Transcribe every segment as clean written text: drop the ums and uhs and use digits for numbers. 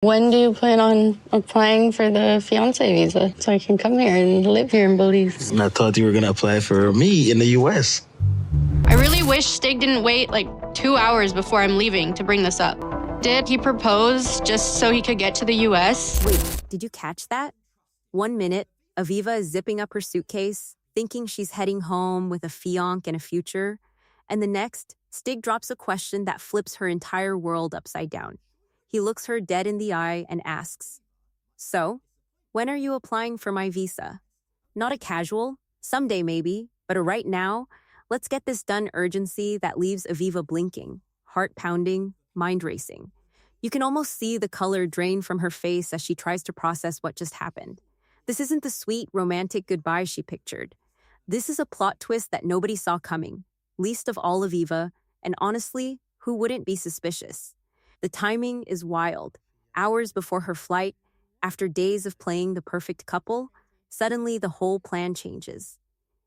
When do you plan on applying for the fiance visa so I can come here and live here in Belize? And I thought you were going to apply for me in the U.S. I really wish Stig didn't wait like 2 hours before I'm leaving to bring this up. Did he propose just so he could get to the U.S.? Wait, did you catch that? 1 minute, Aviva is zipping up her suitcase, thinking she's heading home with a fiancé and a future. And the next, Stig drops a question that flips her entire world upside down. He looks her dead in the eye and asks, "So, when are you applying for my visa?" Not a casual, someday maybe, but a right now, let's get this done urgency that leaves Aviva blinking, heart pounding, mind racing. You can almost see the color drain from her face as she tries to process what just happened. This isn't the sweet, romantic goodbye she pictured. This is a plot twist that nobody saw coming, least of all Aviva, and honestly, who wouldn't be suspicious? The timing is wild. Hours before her flight, after days of playing the perfect couple, suddenly the whole plan changes.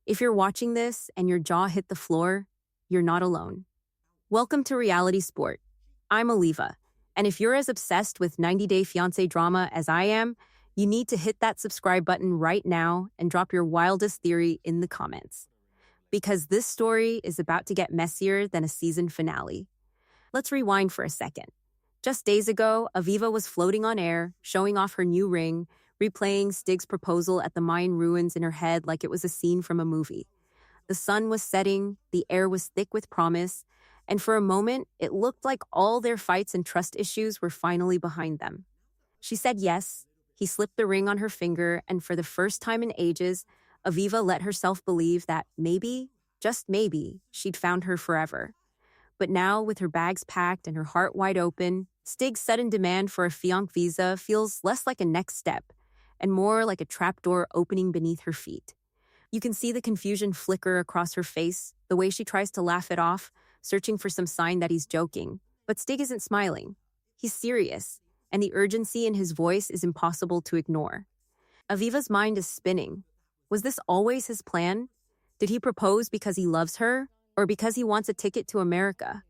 If you're watching this and your jaw hit the floor, you're not alone. Welcome to Reality Sport. I'm Aviva, and if you're as obsessed with 90 Day Fiancé drama as I am, you need to hit that subscribe button right now and drop your wildest theory in the comments. Because this story is about to get messier than a season finale. Let's rewind for a second. Just days ago, Aviva was floating on air, showing off her new ring, replaying Stig's proposal at the Mayan ruins in her head like it was a scene from a movie. The sun was setting, the air was thick with promise, and for a moment, it looked like all their fights and trust issues were finally behind them. She said yes, he slipped the ring on her finger, and for the first time in ages, Aviva let herself believe that maybe, just maybe, she'd found her forever. But now, with her bags packed and her heart wide open, Stig's sudden demand for a fiancé visa feels less like a next step and more like a trapdoor opening beneath her feet. You can see the confusion flicker across her face, the way she tries to laugh it off, searching for some sign that he's joking. But Stig isn't smiling. He's serious, and the urgency in his voice is impossible to ignore. Aviva's mind is spinning. Was this always his plan? Did he propose because he loves her, or because he wants a ticket to America?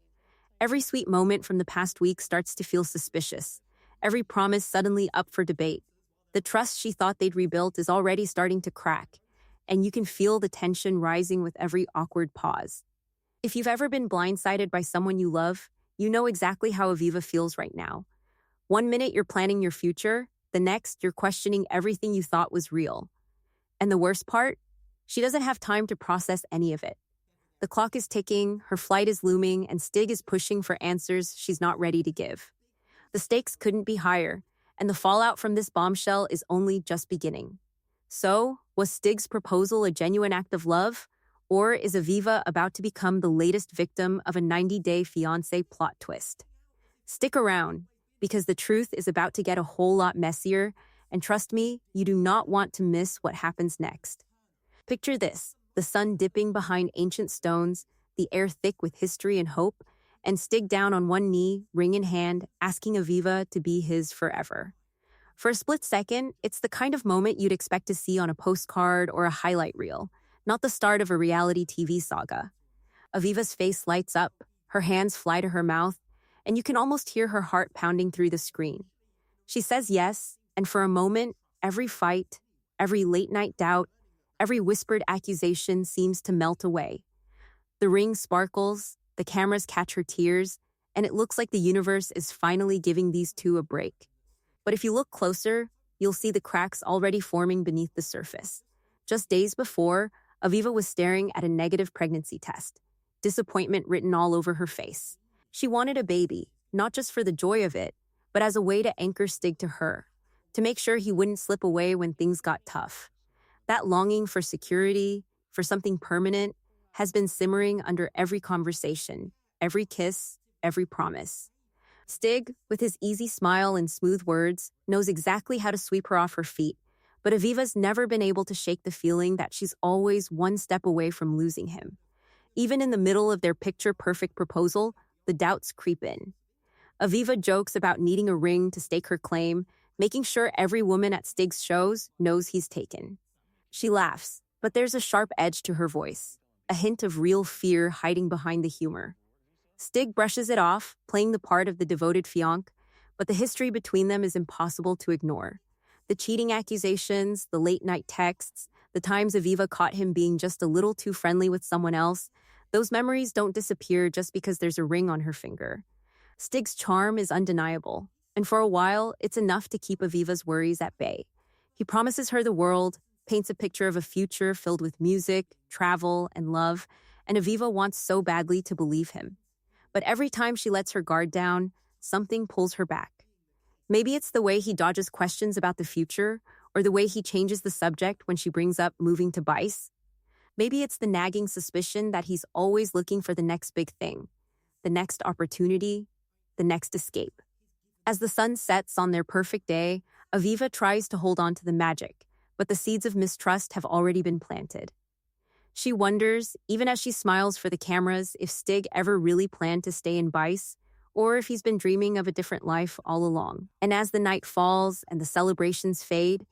Every sweet moment from the past week starts to feel suspicious. Every promise suddenly up for debate. The trust she thought they'd rebuilt is already starting to crack, and you can feel the tension rising with every awkward pause. If you've ever been blindsided by someone you love, you know exactly how Aviva feels right now. 1 minute you're planning your future, the next you're questioning everything you thought was real. And the worst part? She doesn't have time to process any of it. The clock is ticking, her flight is looming, and Stig is pushing for answers she's not ready to give. The stakes couldn't be higher, and the fallout from this bombshell is only just beginning. So, was Stig's proposal a genuine act of love? Or is Aviva about to become the latest victim of a 90-day fiancé plot twist? Stick around, because the truth is about to get a whole lot messier, and trust me, you do not want to miss what happens next. Picture this. The sun dipping behind ancient stones, the air thick with history and hope, and Stig down on one knee, ring in hand, asking Aviva to be his forever. For a split second, it's the kind of moment you'd expect to see on a postcard or a highlight reel, not the start of a reality TV saga. Aviva's face lights up, her hands fly to her mouth, and you can almost hear her heart pounding through the screen. She says yes, and for a moment, every fight, every late-night doubt, every whispered accusation seems to melt away. The ring sparkles, the cameras catch her tears, and it looks like the universe is finally giving these two a break. But if you look closer, you'll see the cracks already forming beneath the surface. Just days before, Aviva was staring at a negative pregnancy test, disappointment written all over her face. She wanted a baby, not just for the joy of it, but as a way to anchor Stig to her, to make sure he wouldn't slip away when things got tough. That longing for security, for something permanent, has been simmering under every conversation, every kiss, every promise. Stig, with his easy smile and smooth words, knows exactly how to sweep her off her feet, but Aviva's never been able to shake the feeling that she's always one step away from losing him. Even in the middle of their picture-perfect proposal, the doubts creep in. Aviva jokes about needing a ring to stake her claim, making sure every woman at Stig's shows knows he's taken. She laughs, but there's a sharp edge to her voice, a hint of real fear hiding behind the humor. Stig brushes it off, playing the part of the devoted fiancé, But the history between them is impossible to ignore. The cheating accusations, the late-night texts, the times Aviva caught him being just a little too friendly with someone else, those memories don't disappear just because there's a ring on her finger. Stig's charm is undeniable, and for a while, it's enough to keep Aviva's worries at bay. He promises her the world, paints a picture of a future filled with music, travel, and love, and Aviva wants so badly to believe him. But every time she lets her guard down, something pulls her back. Maybe it's the way he dodges questions about the future, or the way he changes the subject when she brings up moving to Bice. Maybe it's the nagging suspicion that he's always looking for the next big thing, the next opportunity, the next escape. As the sun sets on their perfect day, Aviva tries to hold on to the magic, but the seeds of mistrust have already been planted. She wonders, even as she smiles for the cameras, if Stig ever really planned to stay in Bice, or if he's been dreaming of a different life all along. And as the night falls and the celebrations fade,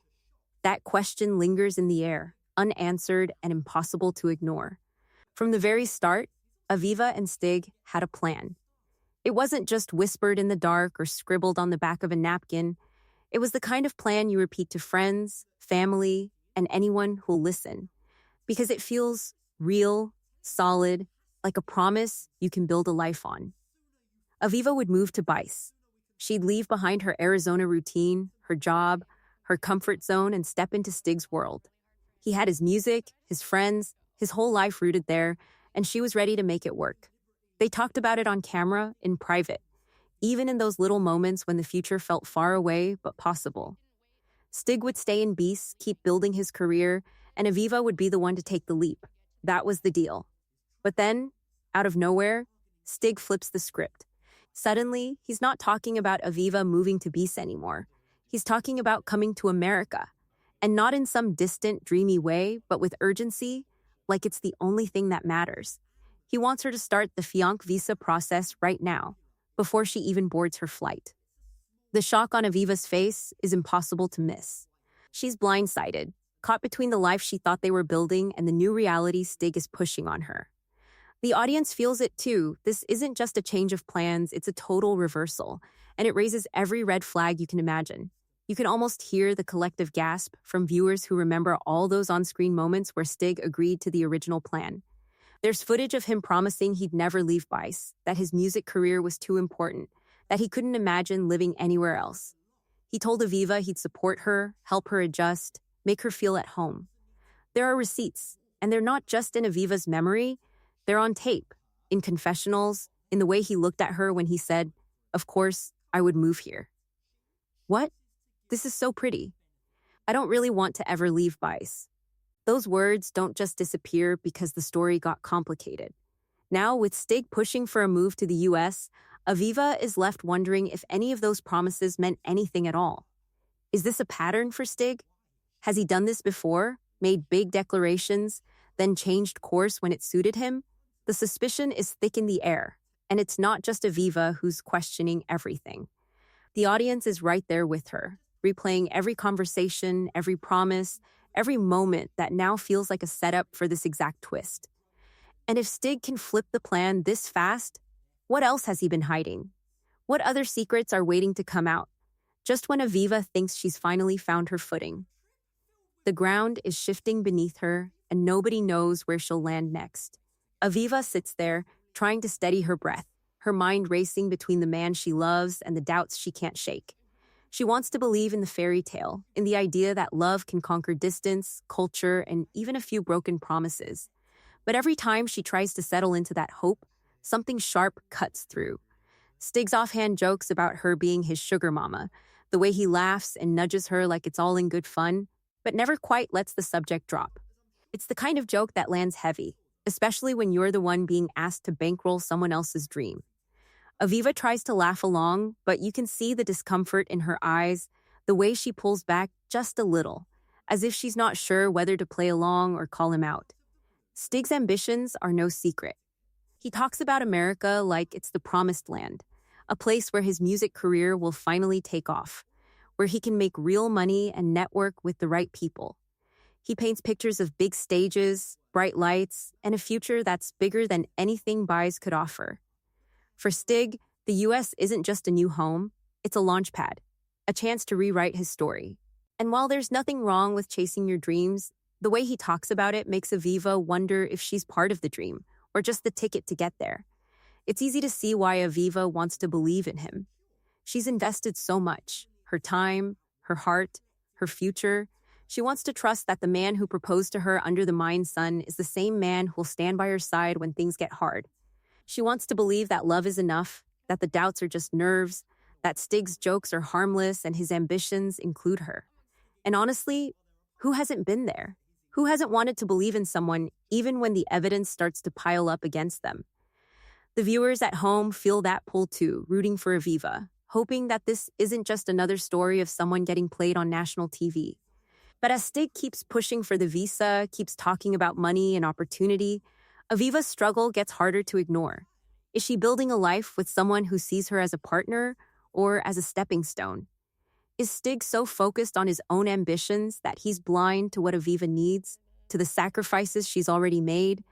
that question lingers in the air, unanswered and impossible to ignore. From the very start, Aviva and Stig had a plan. It wasn't just whispered in the dark or scribbled on the back of a napkin. It was the kind of plan you repeat to friends, family, and anyone who'll listen, because it feels real, solid, like a promise you can build a life on. Aviva would move to Bice. She'd leave behind her Arizona routine, her job, her comfort zone, and step into Stig's world. He had his music, his friends, his whole life rooted there, and she was ready to make it work. They talked about it on camera, in private, even in those little moments when the future felt far away but possible. Stig would stay in Bice, keep building his career, and Aviva would be the one to take the leap. That was the deal. But then, out of nowhere, Stig flips the script. Suddenly, he's not talking about Aviva moving to Bice anymore. He's talking about coming to America. And not in some distant, dreamy way, but with urgency, like it's the only thing that matters. He wants her to start the fiancé visa process right now, before she even boards her flight. The shock on Aviva's face is impossible to miss. She's blindsided, caught between the life she thought they were building and the new reality Stig is pushing on her. The audience feels it too. This isn't just a change of plans, it's a total reversal, and it raises every red flag you can imagine. You can almost hear the collective gasp from viewers who remember all those on-screen moments where Stig agreed to the original plan. There's footage of him promising he'd never leave Bice, that his music career was too important, that he couldn't imagine living anywhere else. He told Aviva he'd support her, help her adjust, make her feel at home. There are receipts, and they're not just in Aviva's memory, they're on tape, in confessionals, in the way he looked at her when he said, "Of course, I would move here." What? This is so pretty. I don't really want to ever leave Bice. Those words don't just disappear because the story got complicated. Now, with Stig pushing for a move to the US, Aviva is left wondering if any of those promises meant anything at all. Is this a pattern for Stig? Has he done this before, made big declarations, then changed course when it suited him? The suspicion is thick in the air, and it's not just Aviva who's questioning everything. The audience is right there with her, replaying every conversation, every promise, every moment that now feels like a setup for this exact twist. And if Stig can flip the plan this fast, what else has he been hiding? What other secrets are waiting to come out, just when Aviva thinks she's finally found her footing? The ground is shifting beneath her, and nobody knows where she'll land next. Aviva sits there, trying to steady her breath, her mind racing between the man she loves and the doubts she can't shake. She wants to believe in the fairy tale, in the idea that love can conquer distance, culture, and even a few broken promises. But every time she tries to settle into that hope, something sharp cuts through. Stig's offhand jokes about her being his sugar mama, the way he laughs and nudges her like it's all in good fun, but never quite lets the subject drop. It's the kind of joke that lands heavy, especially when you're the one being asked to bankroll someone else's dream. Aviva tries to laugh along, but you can see the discomfort in her eyes, the way she pulls back just a little, as if she's not sure whether to play along or call him out. Stig's ambitions are no secret. He talks about America like it's the promised land, a place where his music career will finally take off, where he can make real money and network with the right people. He paints pictures of big stages, bright lights, and a future that's bigger than anything Bice could offer. For Stig, the US isn't just a new home, It's a launch pad, a chance to rewrite his story. And while there's nothing wrong with chasing your dreams, the way he talks about it makes Aviva wonder if she's part of the dream or just the ticket to get there. It's easy to see why Aviva wants to believe in him. She's invested so much, her time, her heart, her future. She wants to trust that the man who proposed to her under the Mayan sun is the same man who'll stand by her side when things get hard. She wants to believe that love is enough, that the doubts are just nerves, that Stig's jokes are harmless and his ambitions include her. And honestly, who hasn't been there? Who hasn't wanted to believe in someone even when the evidence starts to pile up against them? The viewers at home feel that pull too, rooting for Aviva, hoping that this isn't just another story of someone getting played on national TV. But as Stig keeps pushing for the visa, keeps talking about money and opportunity, Aviva's struggle gets harder to ignore. Is she building a life with someone who sees her as a partner or as a stepping stone? Is Stig so focused on his own ambitions that he's blind to what Aviva needs, to the sacrifices she's already made,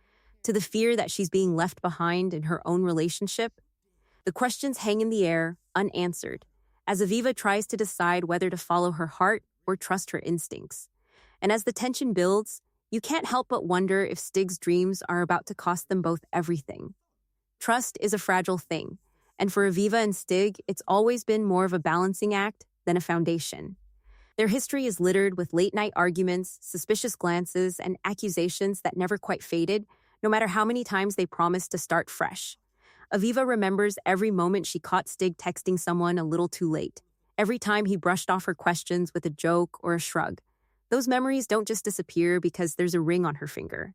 to the fear that she's being left behind in her own relationship? The questions hang in the air, unanswered, as Aviva tries to decide whether to follow her heart or trust her instincts. And as the tension builds, you can't help but wonder if Stig's dreams are about to cost them both everything. Trust is a fragile thing, and for Aviva and Stig, it's always been more of a balancing act than a foundation. Their history is littered with late-night arguments, suspicious glances, and accusations that never quite faded, no matter how many times they promised to start fresh. Aviva remembers every moment she caught Stig texting someone a little too late, every time he brushed off her questions with a joke or a shrug. Those memories don't just disappear because there's a ring on her finger.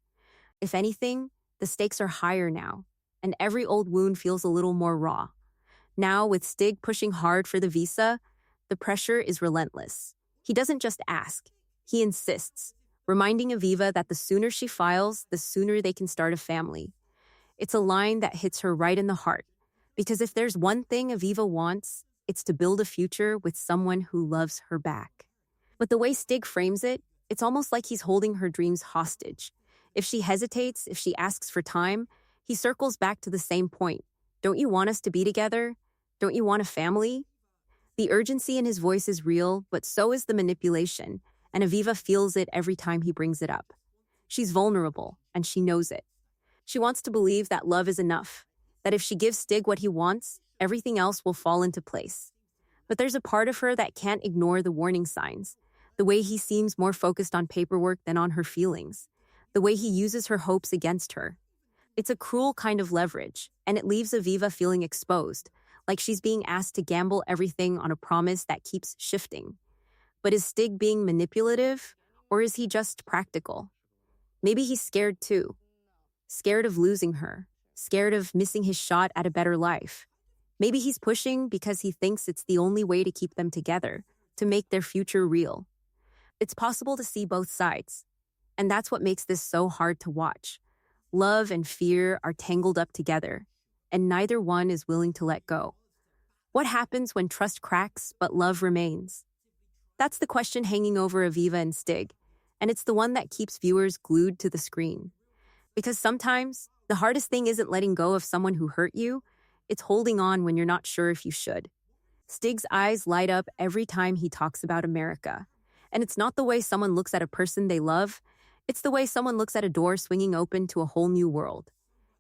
If anything, the stakes are higher now, and every old wound feels a little more raw. Now, with Stig pushing hard for the visa, the pressure is relentless. He doesn't just ask, he insists, reminding Aviva that the sooner she files, the sooner they can start a family. It's a line that hits her right in the heart, because if there's one thing Aviva wants, it's to build a future with someone who loves her back. But the way Stig frames it, it's almost like he's holding her dreams hostage. If she hesitates, if she asks for time, he circles back to the same point. Don't you want us to be together? Don't you want a family? The urgency in his voice is real, but so is the manipulation, and Aviva feels it every time he brings it up. She's vulnerable, and she knows it. She wants to believe that love is enough, that if she gives Stig what he wants, everything else will fall into place. But there's a part of her that can't ignore the warning signs, the way he seems more focused on paperwork than on her feelings, the way he uses her hopes against her. It's a cruel kind of leverage, and it leaves Aviva feeling exposed, like she's being asked to gamble everything on a promise that keeps shifting. But is Stig being manipulative, or is he just practical? Maybe he's scared too. Scared of losing her, scared of missing his shot at a better life. Maybe he's pushing because he thinks it's the only way to keep them together, to make their future real. It's possible to see both sides, and that's what makes this so hard to watch. Love and fear are tangled up together, and neither one is willing to let go. What happens when trust cracks but love remains? That's the question hanging over Aviva and Stig, and it's the one that keeps viewers glued to the screen. Because sometimes, the hardest thing isn't letting go of someone who hurt you, it's holding on when you're not sure if you should. Stig's eyes light up every time he talks about America. And it's not the way someone looks at a person they love, it's the way someone looks at a door swinging open to a whole new world.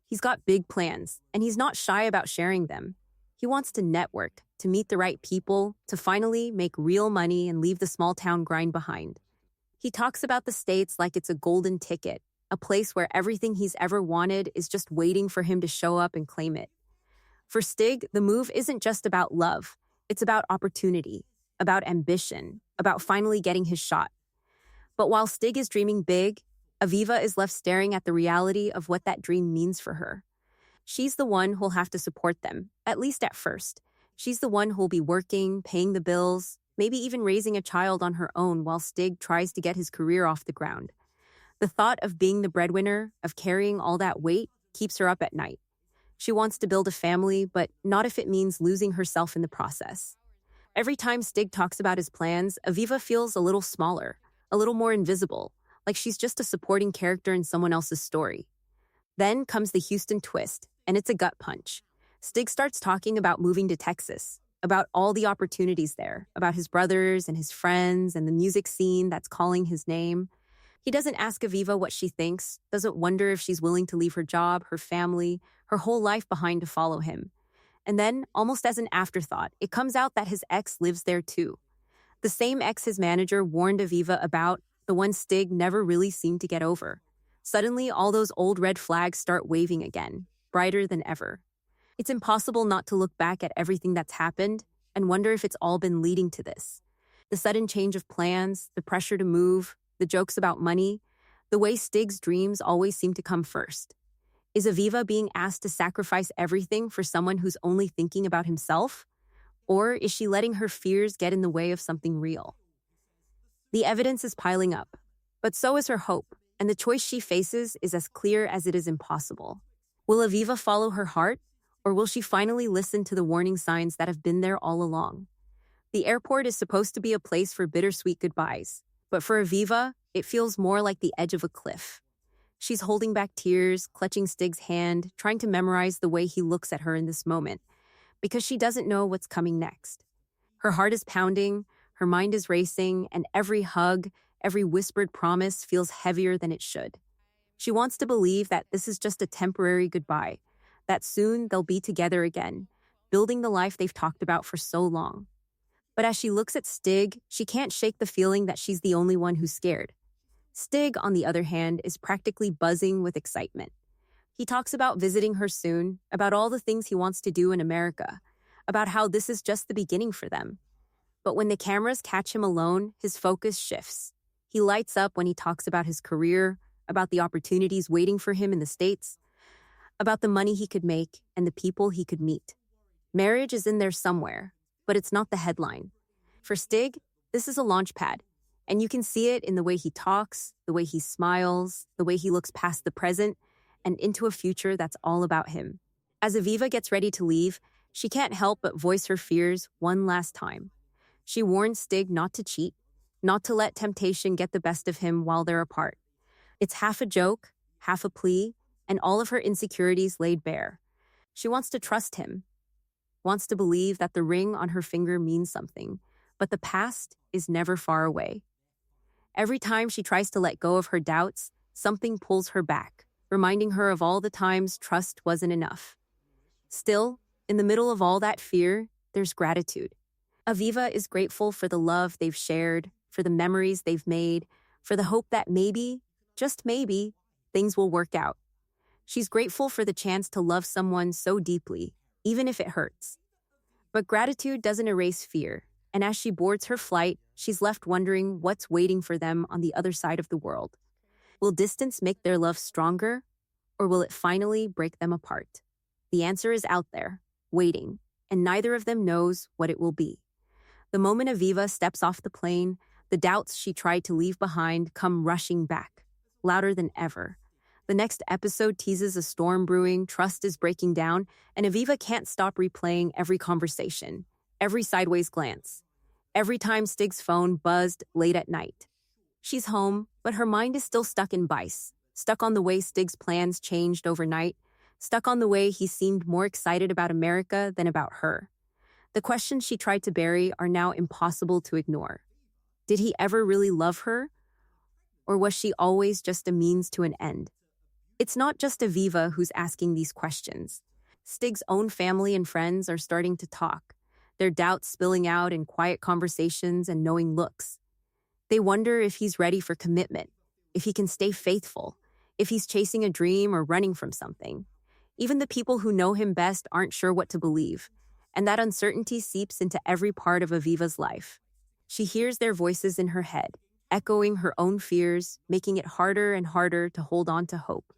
He's got big plans, and he's not shy about sharing them. He wants to network, to meet the right people, to finally make real money and leave the small-town grind behind. He talks about the States like it's a golden ticket, a place where everything he's ever wanted is just waiting for him to show up and claim it. For Stig, the move isn't just about love. It's about opportunity, about ambition, about finally getting his shot. But while Stig is dreaming big, Aviva is left staring at the reality of what that dream means for her. She's the one who'll have to support them, at least at first. She's the one who'll be working, paying the bills, maybe even raising a child on her own while Stig tries to get his career off the ground. The thought of being the breadwinner, of carrying all that weight, keeps her up at night. She wants to build a family, but not if it means losing herself in the process. Every time Stig talks about his plans, Aviva feels a little smaller, a little more invisible, like she's just a supporting character in someone else's story. Then comes the Houston twist, and it's a gut punch. Stig starts talking about moving to Texas, about all the opportunities there, about his brothers and his friends and the music scene that's calling his name. He doesn't ask Aviva what she thinks, doesn't wonder if she's willing to leave her job, her family, her whole life behind to follow him. And then, almost as an afterthought, it comes out that his ex lives there too. The same ex his manager warned Aviva about, the one Stig never really seemed to get over. Suddenly, all those old red flags start waving again, brighter than ever. It's impossible not to look back at everything that's happened and wonder if it's all been leading to this. The sudden change of plans, the pressure to move, the jokes about money, the way Stig's dreams always seem to come first. Is Aviva being asked to sacrifice everything for someone who's only thinking about himself? Or is she letting her fears get in the way of something real? The evidence is piling up, but so is her hope, and the choice she faces is as clear as it is impossible. Will Aviva follow her heart, or will she finally listen to the warning signs that have been there all along? The airport is supposed to be a place for bittersweet goodbyes, but for Aviva, it feels more like the edge of a cliff. She's holding back tears, clutching Stig's hand, trying to memorize the way he looks at her in this moment, because she doesn't know what's coming next. Her heart is pounding, her mind is racing, and every hug, every whispered promise feels heavier than it should. She wants to believe that this is just a temporary goodbye, that soon they'll be together again, building the life they've talked about for so long. But as she looks at Stig, she can't shake the feeling that she's the only one who's scared. Stig, on the other hand, is practically buzzing with excitement. He talks about visiting her soon, about all the things he wants to do in America, about how this is just the beginning for them. But when the cameras catch him alone, his focus shifts. He lights up when he talks about his career, about the opportunities waiting for him in the States, about the money he could make and the people he could meet. Marriage is in there somewhere, but it's not the headline. For Stig, this is a launch pad. And you can see it in the way he talks, the way he smiles, the way he looks past the present and into a future that's all about him. As Aviva gets ready to leave, she can't help but voice her fears one last time. She warns Stig not to cheat, not to let temptation get the best of him while they're apart. It's half a joke, half a plea, and all of her insecurities laid bare. She wants to trust him, wants to believe that the ring on her finger means something, but the past is never far away. Every time she tries to let go of her doubts, something pulls her back, reminding her of all the times trust wasn't enough. Still, in the middle of all that fear, there's gratitude. Aviva is grateful for the love they've shared, for the memories they've made, for the hope that maybe, just maybe, things will work out. She's grateful for the chance to love someone so deeply, even if it hurts. But gratitude doesn't erase fear, and as she boards her flight, she's left wondering what's waiting for them on the other side of the world. Will distance make their love stronger, or will it finally break them apart? The answer is out there, waiting, and neither of them knows what it will be. The moment Aviva steps off the plane, the doubts she tried to leave behind come rushing back, louder than ever. The next episode teases a storm brewing, trust is breaking down, and Aviva can't stop replaying every conversation, every sideways glance, every time Stig's phone buzzed late at night. She's home, but her mind is still stuck in Vice, stuck on the way Stig's plans changed overnight, stuck on the way he seemed more excited about America than about her. The questions she tried to bury are now impossible to ignore. Did he ever really love her? Or was she always just a means to an end? It's not just Aviva who's asking these questions. Stig's own family and friends are starting to talk, their doubts spilling out in quiet conversations and knowing looks. They wonder if he's ready for commitment, if he can stay faithful, if he's chasing a dream or running from something. Even the people who know him best aren't sure what to believe, and that uncertainty seeps into every part of Aviva's life. She hears their voices in her head, echoing her own fears, making it harder and harder to hold on to hope.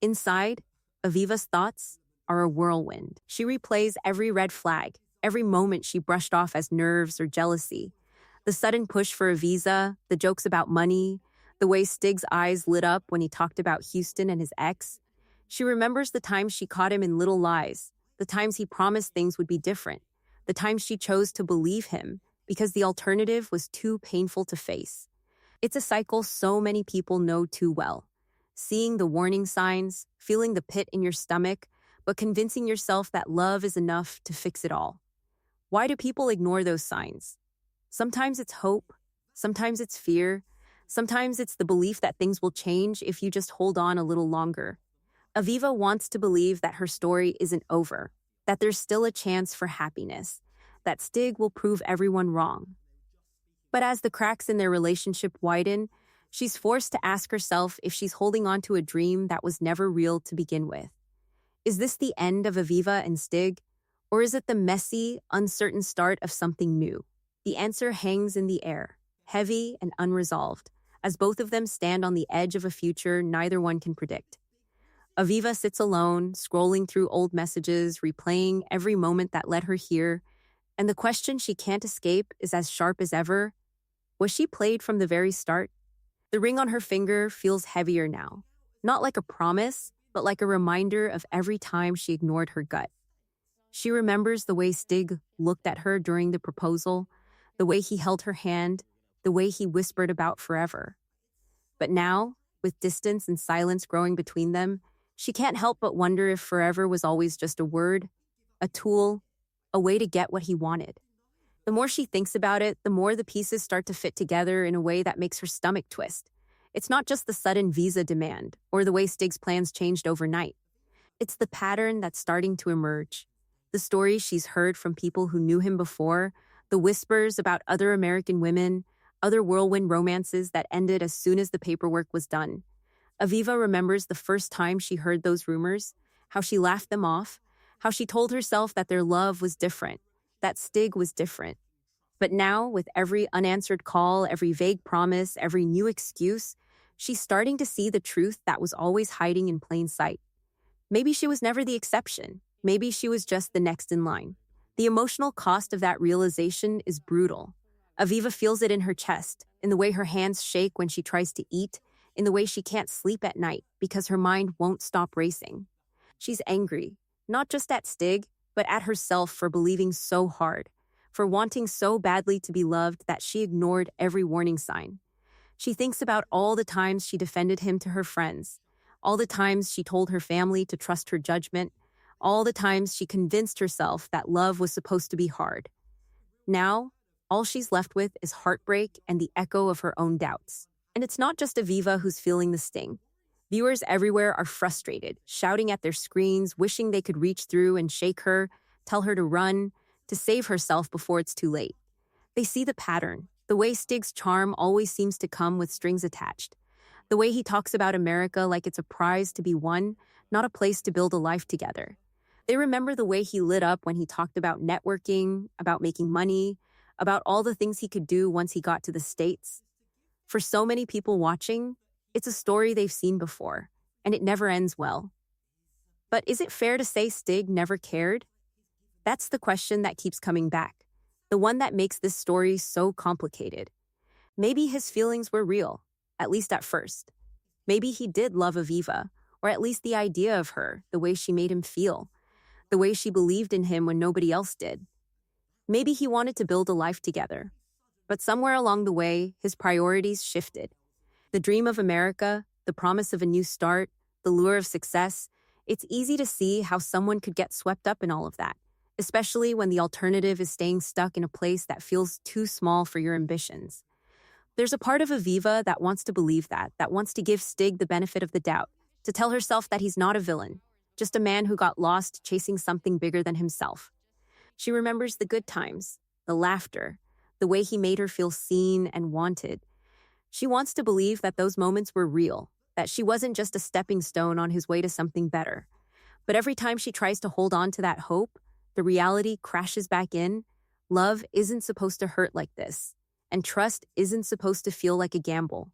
Inside, Aviva's thoughts are a whirlwind. She replays every red flag, every moment she brushed off as nerves or jealousy. The sudden push for a visa, the jokes about money, the way Stig's eyes lit up when he talked about Houston and his ex. She remembers the times she caught him in little lies, the times he promised things would be different, the times she chose to believe him because the alternative was too painful to face. It's a cycle so many people know too well. Seeing the warning signs, feeling the pit in your stomach, but convincing yourself that love is enough to fix it all. Why do people ignore those signs? Sometimes it's hope, sometimes it's fear, sometimes it's the belief that things will change if you just hold on a little longer. Aviva wants to believe that her story isn't over, that there's still a chance for happiness, that Stig will prove everyone wrong. But as the cracks in their relationship widen, she's forced to ask herself if she's holding on to a dream that was never real to begin with. Is this the end of Aviva and Stig, or is it the messy, uncertain start of something new? The answer hangs in the air, heavy and unresolved, as both of them stand on the edge of a future neither one can predict. Aviva sits alone, scrolling through old messages, replaying every moment that led her here, and the question she can't escape is as sharp as ever. Was she played from the very start? The ring on her finger feels heavier now, not like a promise, but like a reminder of every time she ignored her gut. She remembers the way Stig looked at her during the proposal, the way he held her hand, the way he whispered about forever. But now, with distance and silence growing between them, she can't help but wonder if forever was always just a word, a tool, a way to get what he wanted. The more she thinks about it, the more the pieces start to fit together in a way that makes her stomach twist. It's not just the sudden visa demand or the way Stig's plans changed overnight. It's the pattern that's starting to emerge. The stories she's heard from people who knew him before, the whispers about other American women, other whirlwind romances that ended as soon as the paperwork was done. Aviva remembers the first time she heard those rumors, how she laughed them off, how she told herself that their love was different, that Stig was different. But now, with every unanswered call, every vague promise, every new excuse, she's starting to see the truth that was always hiding in plain sight. Maybe she was never the exception. Maybe she was just the next in line. The emotional cost of that realization is brutal. Aviva feels it in her chest, in the way her hands shake when she tries to eat, in the way she can't sleep at night because her mind won't stop racing. She's angry, not just at Stig, but at herself for believing so hard, for wanting so badly to be loved that she ignored every warning sign. She thinks about all the times she defended him to her friends, all the times she told her family to trust her judgment, all the times she convinced herself that love was supposed to be hard. Now, all she's left with is heartbreak and the echo of her own doubts. And it's not just Aviva who's feeling the sting. Viewers everywhere are frustrated, shouting at their screens, wishing they could reach through and shake her, tell her to run, to save herself before it's too late. They see the pattern, the way Stig's charm always seems to come with strings attached, the way he talks about America like it's a prize to be won, not a place to build a life together. They remember the way he lit up when he talked about networking, about making money, about all the things he could do once he got to the States. For so many people watching, it's a story they've seen before, and it never ends well. But is it fair to say Stig never cared? That's the question that keeps coming back, the one that makes this story so complicated. Maybe his feelings were real, at least at first. Maybe he did love Aviva, or at least the idea of her, the way she made him feel, the way she believed in him when nobody else did. Maybe he wanted to build a life together. But somewhere along the way, his priorities shifted. The dream of America, the promise of a new start, the lure of success, it's easy to see how someone could get swept up in all of that, especially when the alternative is staying stuck in a place that feels too small for your ambitions. There's a part of Aviva that wants to believe that wants to give Stig the benefit of the doubt, to tell herself that he's not a villain, just a man who got lost chasing something bigger than himself. She remembers the good times, the laughter, the way he made her feel seen and wanted. She wants to believe that those moments were real, that she wasn't just a stepping stone on his way to something better. But every time she tries to hold on to that hope, the reality crashes back in. Love isn't supposed to hurt like this, and trust isn't supposed to feel like a gamble.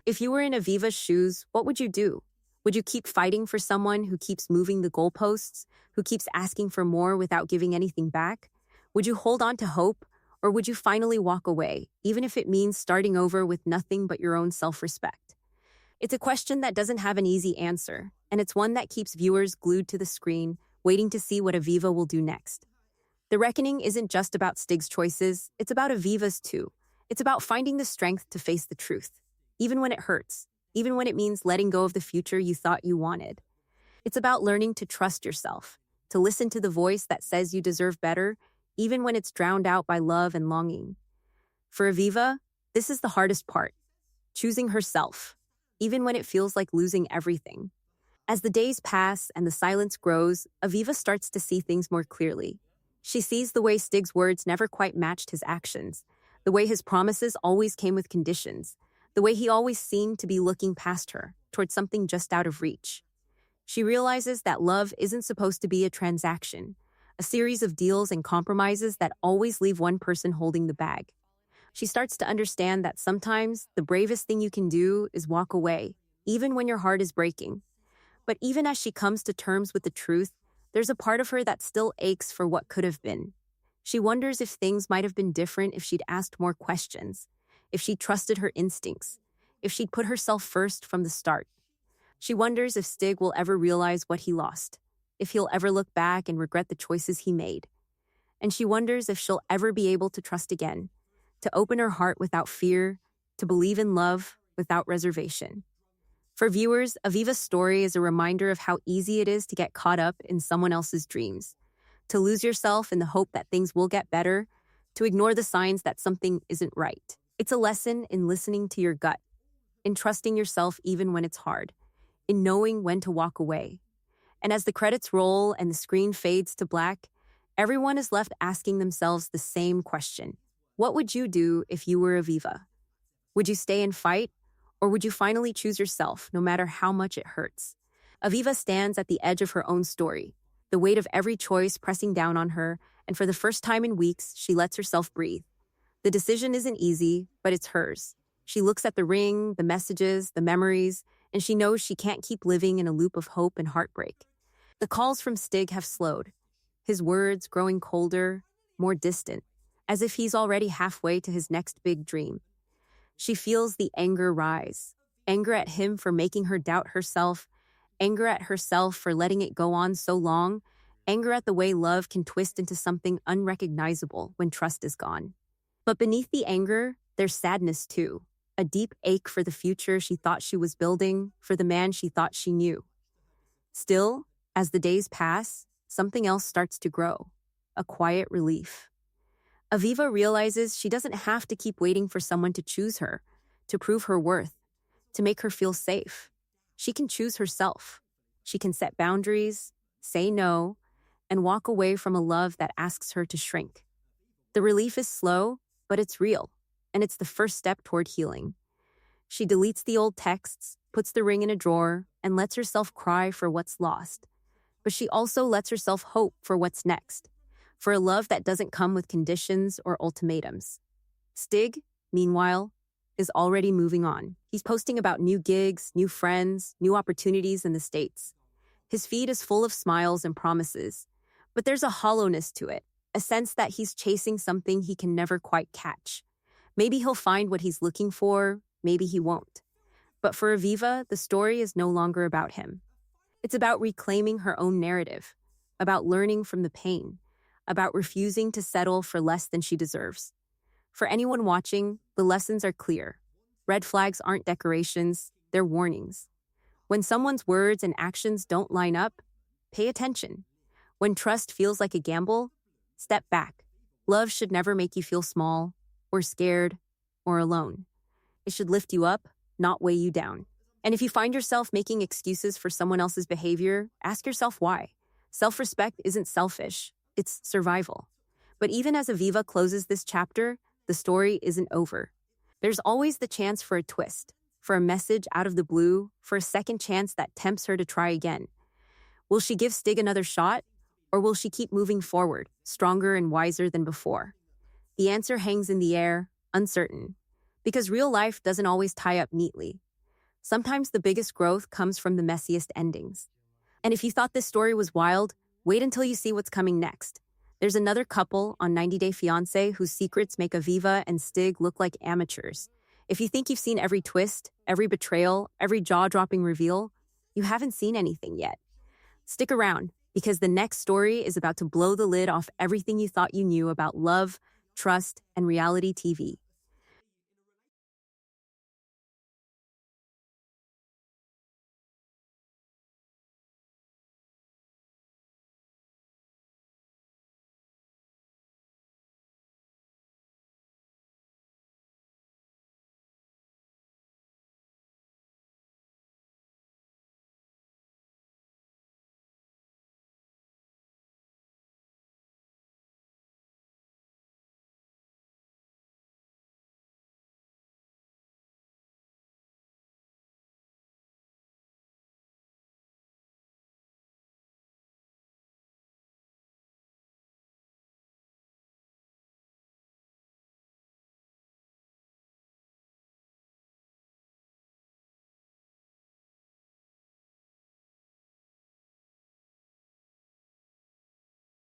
If you were in Aviva's shoes, what would you do? Would you keep fighting for someone who keeps moving the goalposts, who keeps asking for more without giving anything back? Would you hold on to hope, or would you finally walk away, even if it means starting over with nothing but your own self-respect? It's a question that doesn't have an easy answer, and it's one that keeps viewers glued to the screen, waiting to see what Aviva will do next. The reckoning isn't just about Stig's choices, it's about Aviva's too. It's about finding the strength to face the truth, even when it hurts, even when it means letting go of the future you thought you wanted. It's about learning to trust yourself, to listen to the voice that says you deserve better, even when it's drowned out by love and longing. For Aviva, this is the hardest part, choosing herself, even when it feels like losing everything. As the days pass and the silence grows, Aviva starts to see things more clearly. She sees the way Stig's words never quite matched his actions, the way his promises always came with conditions, the way he always seemed to be looking past her, towards something just out of reach. She realizes that love isn't supposed to be a transaction, a series of deals and compromises that always leave one person holding the bag. She starts to understand that sometimes the bravest thing you can do is walk away, even when your heart is breaking. But even as she comes to terms with the truth, there's a part of her that still aches for what could have been. She wonders if things might have been different if she'd asked more questions, if she trusted her instincts, if she'd put herself first from the start. She wonders if Stig will ever realize what he lost, if he'll ever look back and regret the choices he made. And she wonders if she'll ever be able to trust again, to open her heart without fear, to believe in love without reservation. For viewers, Aviva's story is a reminder of how easy it is to get caught up in someone else's dreams, to lose yourself in the hope that things will get better, to ignore the signs that something isn't right. It's a lesson in listening to your gut, in trusting yourself even when it's hard, in knowing when to walk away. And as the credits roll and the screen fades to black, everyone is left asking themselves the same question. What would you do if you were Aviva? Would you stay and fight? Or would you finally choose yourself, no matter how much it hurts? Aviva stands at the edge of her own story, the weight of every choice pressing down on her, and for the first time in weeks, she lets herself breathe. The decision isn't easy, but it's hers. She looks at the ring, the messages, the memories, and she knows she can't keep living in a loop of hope and heartbreak. The calls from Stig have slowed, his words growing colder, more distant, as if he's already halfway to his next big dream. She feels the anger rise, anger at him for making her doubt herself, anger at herself for letting it go on so long, anger at the way love can twist into something unrecognizable when trust is gone. But beneath the anger, there's sadness too, a deep ache for the future she thought she was building, for the man she thought she knew. Still, as the days pass, something else starts to grow, a quiet relief. Aviva realizes she doesn't have to keep waiting for someone to choose her, to prove her worth, to make her feel safe. She can choose herself. She can set boundaries, say no, and walk away from a love that asks her to shrink. The relief is slow, but it's real, and it's the first step toward healing. She deletes the old texts, puts the ring in a drawer, and lets herself cry for what's lost. But she also lets herself hope for what's next, for a love that doesn't come with conditions or ultimatums. Stig, meanwhile, is already moving on. He's posting about new gigs, new friends, new opportunities in the States. His feed is full of smiles and promises, but there's a hollowness to it, a sense that he's chasing something he can never quite catch. Maybe he'll find what he's looking for, maybe he won't. But for Aviva, the story is no longer about him. It's about reclaiming her own narrative, about learning from the pain, about refusing to settle for less than she deserves. For anyone watching, the lessons are clear. Red flags aren't decorations, they're warnings. When someone's words and actions don't line up, pay attention. When trust feels like a gamble, step back. Love should never make you feel small, or scared, or alone. It should lift you up, not weigh you down. And if you find yourself making excuses for someone else's behavior, ask yourself why. Self-respect isn't selfish, it's survival. But even as Aviva closes this chapter, the story isn't over. There's always the chance for a twist, for a message out of the blue, for a second chance that tempts her to try again. Will she give Stig another shot, or will she keep moving forward, stronger and wiser than before? The answer hangs in the air, uncertain, because real life doesn't always tie up neatly. Sometimes the biggest growth comes from the messiest endings. And if you thought this story was wild, wait until you see what's coming next. There's another couple on 90 Day Fiancé whose secrets make Aviva and Stig look like amateurs. If you think you've seen every twist, every betrayal, every jaw-dropping reveal, you haven't seen anything yet. Stick around, because the next story is about to blow the lid off everything you thought you knew about love, trust, and reality TV.